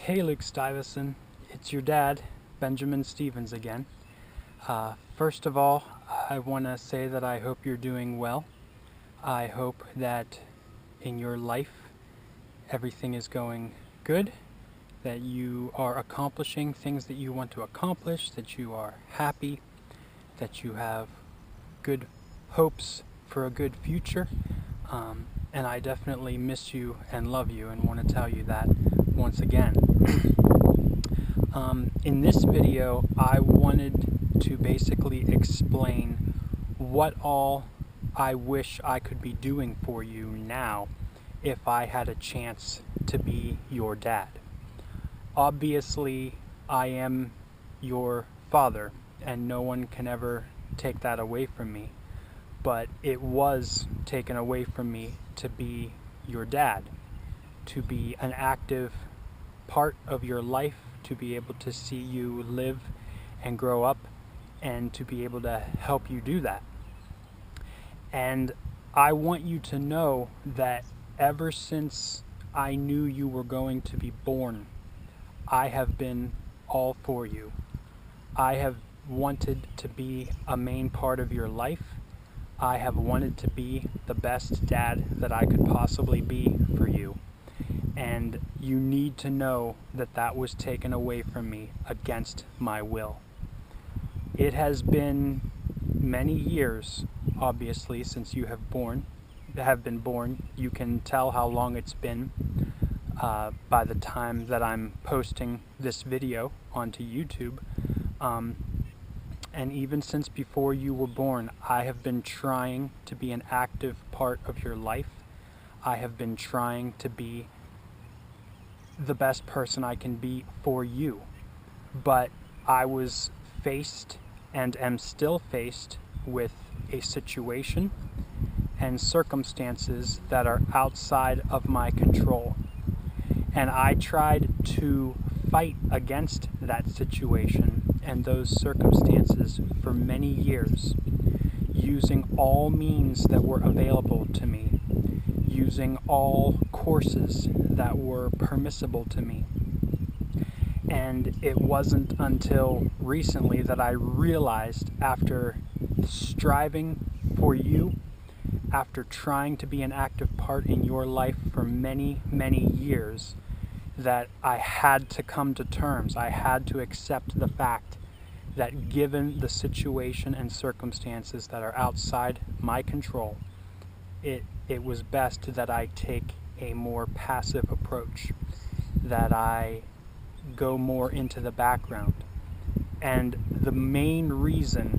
Hey Luke Stivason, it's your dad, Benjamin Stevens again. First of all, I want to say that I hope you're doing well. I hope that in your life everything is going good, that you are accomplishing things that you want to accomplish, that you are happy, that you have good hopes for a good future. And I definitely miss you and love you and want to tell you that once again. In this video, I wanted to basically explain what all I wish I could be doing for you now if I had a chance to be your dad. Obviously, I am your father, and no one can ever take that away from me, but it was taken away from me to be your dad, to be an active part of your life, to be able to see you live and grow up, and to be able to help you do that. And I want you to know that ever since I knew you were going to be born, I have been all for you. I have wanted to be a main part of your life. I have wanted to be the best dad that I could possibly be for you. And you need to know that that was taken away from me against my will. It has been many years, obviously, since you have been born. You can tell how long it's been by the time that I'm posting this video onto YouTube. And even since before you were born, I have been trying to be an active part of your life. I have been trying to be the best person I can be for you. But I was faced and am still faced with a situation and circumstances that are outside of my control. And I tried to fight against that situation and those circumstances for many years, using all means that were available to me, using all courses that were permissible to me. And it wasn't until recently that I realized, after striving for you, after trying to be an active part in your life for many, many years, that I had to come to terms. I had to accept the fact that given the situation and circumstances that are outside my control, it was best that I take a more passive approach, that I go more into the background. And the main reason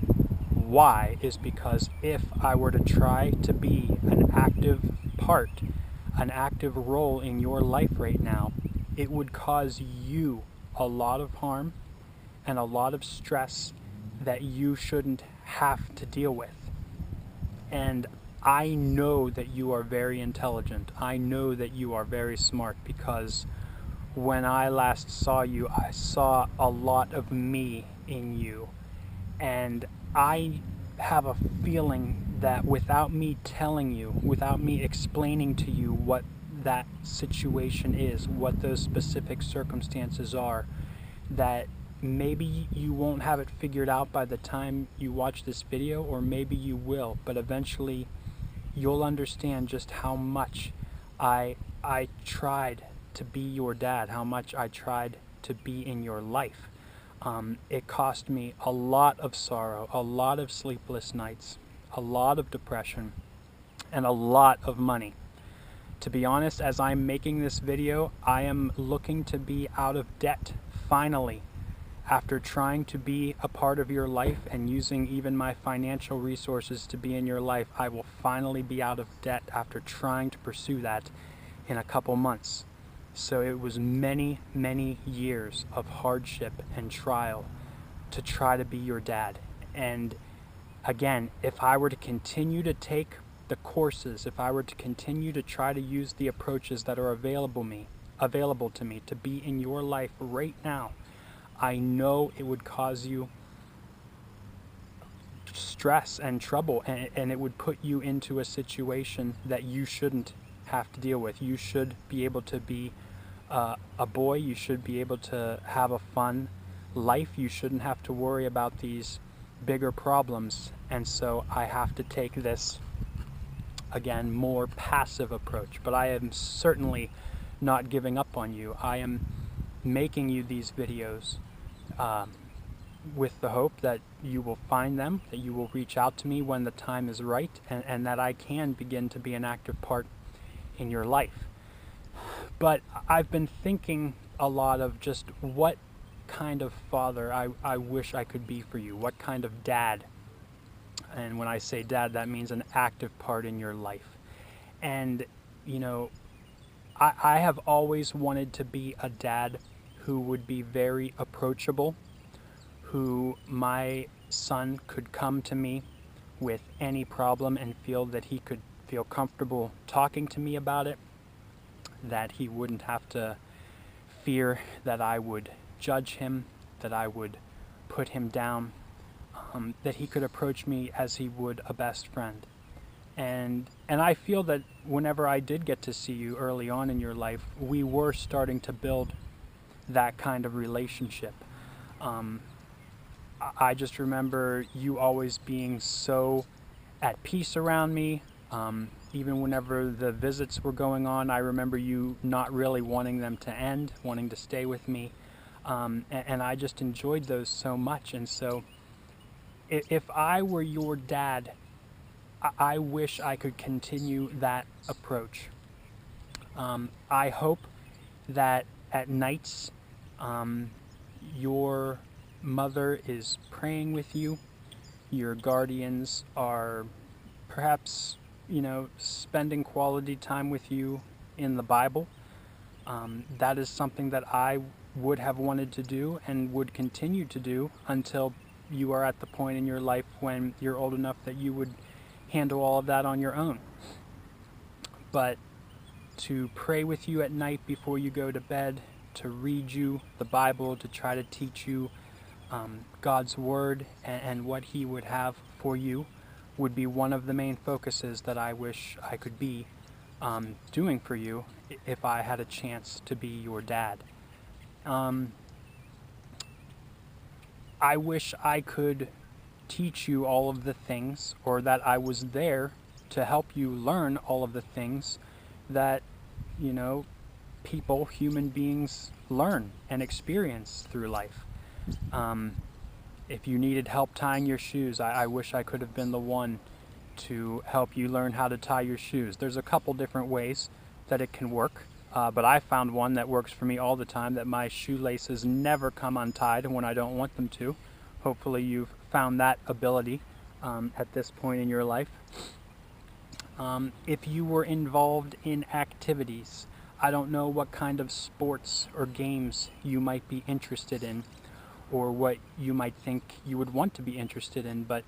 why is because if I were to try to be an active part, an active role in your life right now, it would cause you a lot of harm and a lot of stress that you shouldn't have to deal with. And I know that you are very intelligent. I know that you are very smart, because when I last saw you, I saw a lot of me in you. And I have a feeling that without me telling you, without me explaining to you what that situation is, what those specific circumstances are, that maybe you won't have it figured out by the time you watch this video, or maybe you will, but eventually you'll understand just how much I tried to be your dad, how much I tried to be in your life. It cost me a lot of sorrow, a lot of sleepless nights, a lot of depression, and a lot of money. To be honest, as I'm making this video, I am looking to be out of debt, finally. After trying to be a part of your life and using even my financial resources to be in your life, I will finally be out of debt after trying to pursue that in a couple months. So it was many, many years of hardship and trial to try to be your dad. And again, if I were to continue to take the courses, if I were to continue to try to use the approaches that are available to me to be in your life right now, I know it would cause you stress and trouble, and it would put you into a situation that you shouldn't have to deal with. You should be able to be a boy. You should be able to have a fun life. You shouldn't have to worry about these bigger problems. And so I have to take this, again, more passive approach. But I am certainly not giving up on you. I am making you these videos with the hope that you will find them, that you will reach out to me when the time is right, and that I can begin to be an active part in your life. But I've been thinking a lot of just what kind of father I wish I could be for you, what kind of dad. And when I say dad, that means an active part in your life. And, you know, I have always wanted to be a dad who would be very approachable, who my son could come to me with any problem and feel that he could feel comfortable talking to me about it, that he wouldn't have to fear that I would judge him, that I would put him down, that he could approach me as he would a best friend. And I feel that whenever I did get to see you early on in your life, we were starting to build that kind of relationship. I just remember you always being so at peace around me. Even whenever the visits were going on, I remember you not really wanting them to end, wanting to stay with me. And I just enjoyed those so much. And so if I were your dad, I wish I could continue that approach. I hope that at nights your mother is praying with you, your guardians are perhaps, you know, spending quality time with you in the Bible. That is something that I would have wanted to do and would continue to do until you are at the point in your life when you're old enough that you would handle all of that on your own. But to pray with you at night before you go to bed, to read you the Bible, to try to teach you God's Word and what He would have for you would be one of the main focuses that I wish I could be doing for you if I had a chance to be your dad. I wish I could teach you all of the things, or that I was there to help you learn all of the things that, you know, people, human beings learn and experience through life. If you needed help tying your shoes, I wish I could have been the one to help you learn how to tie your shoes. There's a couple different ways that it can work, but I found one that works for me all the time, that my shoelaces never come untied when I don't want them to. Hopefully you've found that ability at this point in your life. If you were involved in activities, I don't know what kind of sports or games you might be interested in, or what you might think you would want to be interested in, but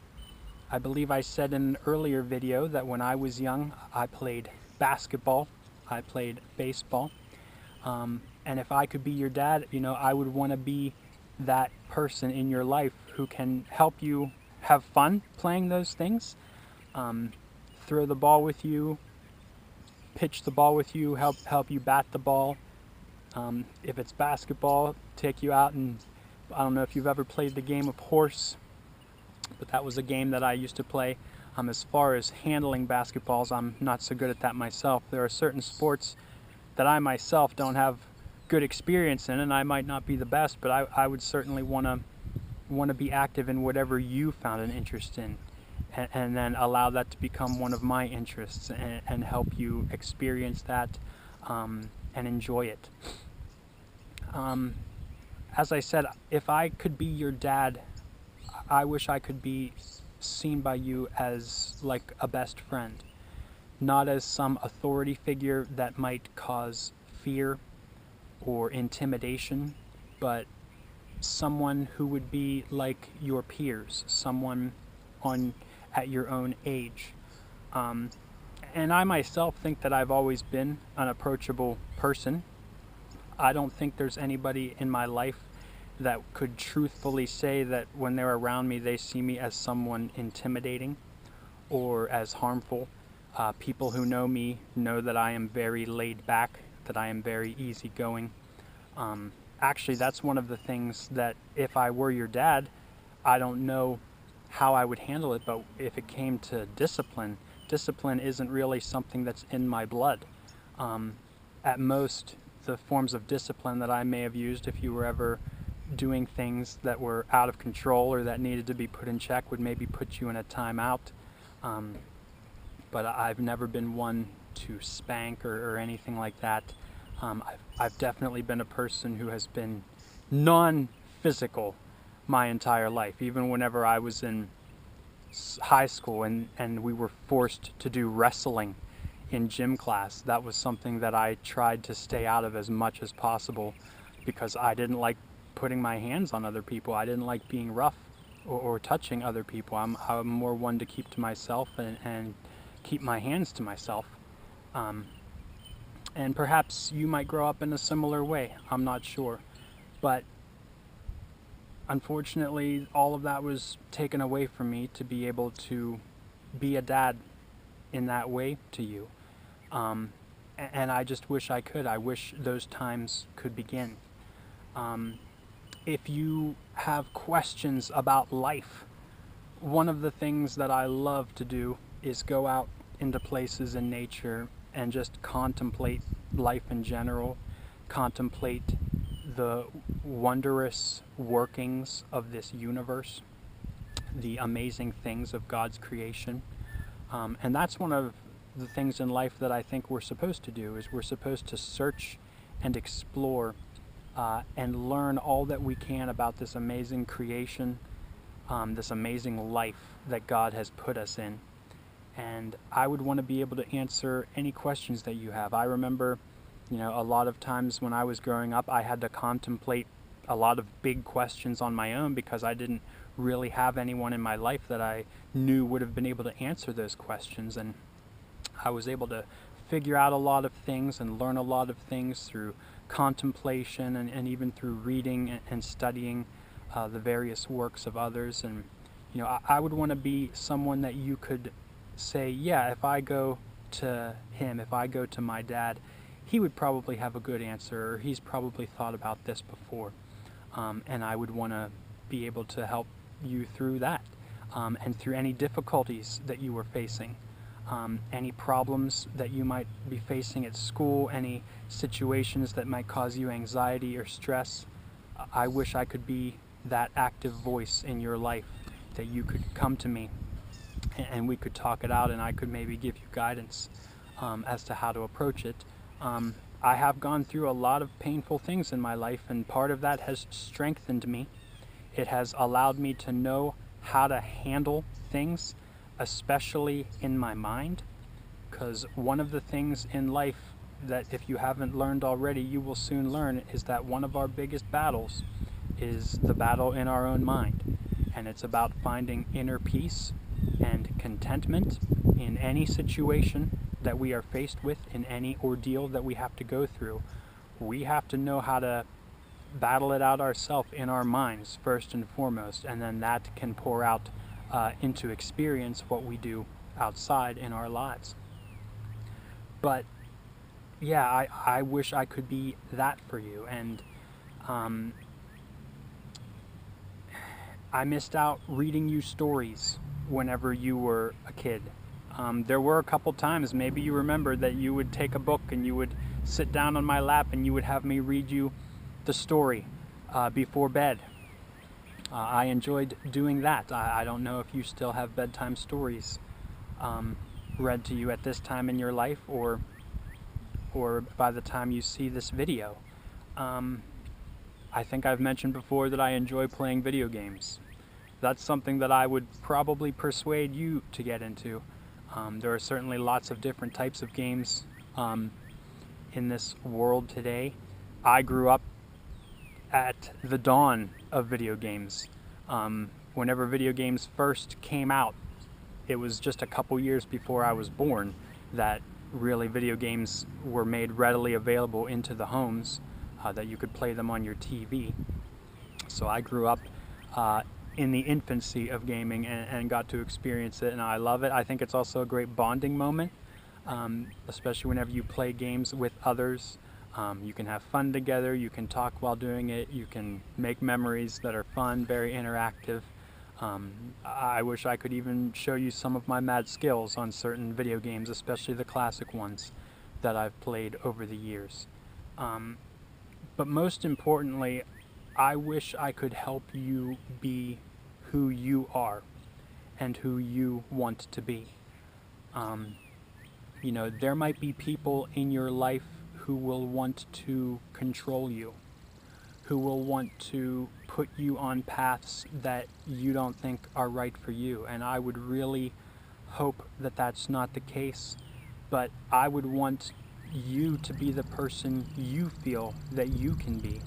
I believe I said in an earlier video that when I was young, I played basketball, I played baseball, and if I could be your dad, you know, I would want to be that person in your life who can help you have fun playing those things, throw the ball with you, pitch the ball with you, help you bat the ball. If it's basketball, take you out, and I don't know if you've ever played the game of horse, but that was a game that I used to play. As far as handling basketballs, I'm not so good at that myself. There are certain sports that I myself don't have good experience in, and I might not be the best, but I would certainly want to be active in whatever you found an interest in, and then allow that to become one of my interests, and help you experience that and enjoy it. As I said, if I could be your dad, I wish I could be seen by you as like a best friend, not as some authority figure that might cause fear or intimidation, but someone who would be like your peers, someone at your own age. And I myself think that I've always been an approachable person. I don't think there's anybody in my life that could truthfully say that when they're around me, they see me as someone intimidating or as harmful. People who know me know that I am very laid back, that I am very easygoing. Actually, that's one of the things that if I were your dad, I don't know how I would handle it, but if it came to discipline, discipline isn't really something that's in my blood. At most, the forms of discipline that I may have used if you were ever doing things that were out of control or that needed to be put in check would maybe put you in a timeout. But I've never been one to spank or anything like that. I've definitely been a person who has been non-physical my entire life. Even whenever I was in high school and we were forced to do wrestling in gym class, that was something that I tried to stay out of as much as possible because I didn't like putting my hands on other people. I didn't like being rough or touching other people. I'm more one to keep to myself and keep my hands to myself. And perhaps you might grow up in a similar way. I'm not sure. But unfortunately, all of that was taken away from me to be able to be a dad in that way to you. And I just wish I could. I wish those times could begin. If you have questions about life, one of the things that I love to do is go out into places in nature and just contemplate life in general, contemplate the wondrous workings of this universe, the amazing things of God's creation. And that's one of the things in life that I think we're supposed to do, is we're supposed to search and explore and learn all that we can about this amazing creation, this amazing life that God has put us in. And I would want to be able to answer any questions that you have. I remember, a lot of times when I was growing up, I had to contemplate a lot of big questions on my own because I didn't really have anyone in my life that I knew would have been able to answer those questions. And I was able to figure out a lot of things and learn a lot of things through contemplation and even through reading and studying the various works of others. And I would want to be someone that you could say, yeah, if I go to him, if I go to my dad, he would probably have a good answer, or he's probably thought about this before. And I would want to be able to help you through that, and through any difficulties that you were facing, any problems that you might be facing at school, any situations that might cause you anxiety or stress. I wish I could be that active voice in your life, that you could come to me and we could talk it out, and I could maybe give you guidance as to how to approach it. I have gone through a lot of painful things in my life, and part of that has strengthened me. It has allowed me to know how to handle things, especially in my mind, because one of the things in life that, if you haven't learned already, you will soon learn, is that one of our biggest battles is the battle in our own mind. And it's about finding inner peace and contentment in any situation that we are faced with, in any ordeal that we have to go through. We have to know how to battle it out ourselves in our minds first and foremost, and then that can pour out into experience what we do outside in our lives. But yeah, I wish I could be that for you. And I missed out reading you stories whenever you were a kid. There were a couple times, maybe you remember, that you would take a book and you would sit down on my lap and you would have me read you the story before bed. I enjoyed doing that. I don't know if you still have bedtime stories read to you at this time in your life, or by the time you see this video. I think I've mentioned before that I enjoy playing video games. That's something that I would probably persuade you to get into. There are certainly lots of different types of games in this world today. I grew up at the dawn of video games. Whenever video games first came out, it was just a couple years before I was born that really video games were made readily available into the homes, that you could play them on your TV. So I grew up in the infancy of gaming and got to experience it, and I love it. I think it's also a great bonding moment, especially whenever you play games with others You can have fun together, you can talk while doing it, you can make memories that are fun, very interactive. I wish I could even show you some of my mad skills on certain video games, especially the classic ones that I've played over the years. But most importantly, I wish I could help you be who you are and who you want to be. You know, there might be people in your life who will want to control you, who will want to put you on paths that you don't think are right for you. And I would really hope that that's not the case, but I would want you to be the person you feel that you can be,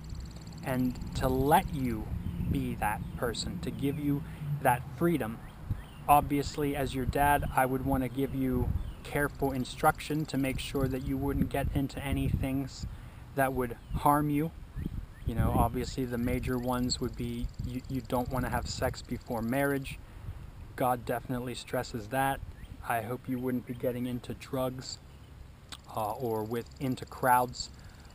and to let you be that person, to give you that freedom. Obviously, as your dad, I would want to give you careful instruction to make sure that you wouldn't get into any things that would harm you. You know, obviously the major ones would be you don't want to have sex before marriage. God definitely stresses that. I hope you wouldn't be getting into drugs or into crowds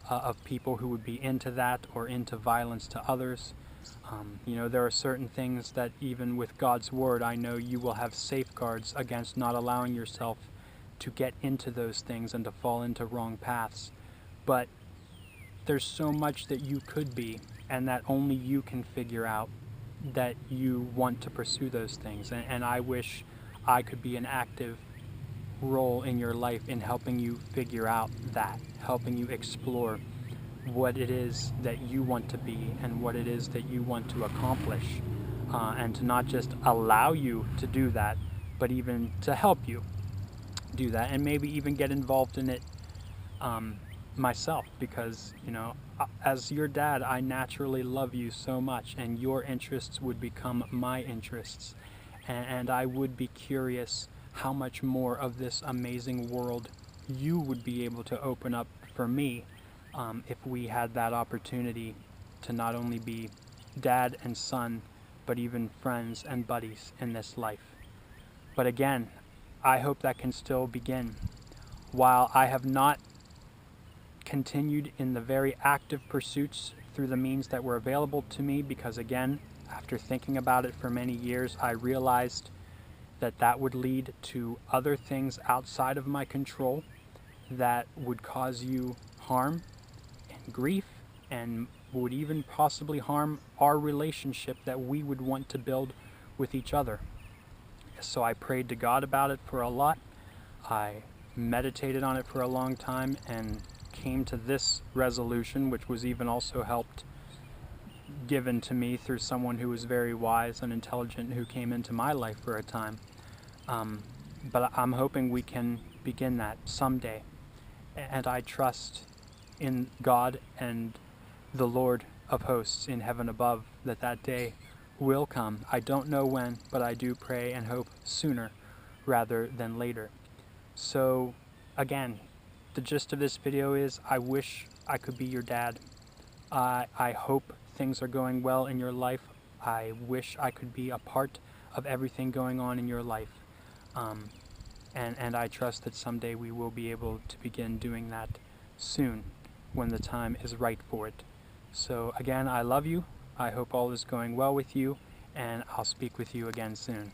of people who would be into that or into violence to others. You know, there are certain things that even with God's word, I know you will have safeguards against not allowing yourself to get into those things and to fall into wrong paths. But there's so much that you could be, and that only you can figure out that you want to pursue those things. And I wish I could be an active role in your life in helping you figure out that, helping you explore what it is that you want to be and what it is that you want to accomplish, and to not just allow you to do that, but even to help you do that, and maybe even get involved in it myself, because, you know, as your dad, I naturally love you so much, and your interests would become my interests, and I would be curious how much more of this amazing world you would be able to open up for me if we had that opportunity to not only be dad and son, but even friends and buddies in this life. But again, I hope that can still begin. While I have not continued in the very active pursuits through the means that were available to me, because again, after thinking about it for many years, I realized that that would lead to other things outside of my control that would cause you harm and grief, and would even possibly harm our relationship that we would want to build with each other. So I prayed to God about it for a lot. I meditated on it for a long time and came to this resolution, which was even also helped given to me through someone who was very wise and intelligent who came into my life for a time. But I'm hoping we can begin that someday. And I trust in God and the Lord of hosts in heaven above that that day will come. I don't know when, but I do pray and hope sooner rather than later. So again, the gist of this video is I wish I could be your dad. I hope things are going well in your life. I wish I could be a part of everything going on in your life. And I trust that someday we will be able to begin doing that soon when the time is right for it. So again, I love you. I hope all is going well with you, and I'll speak with you again soon.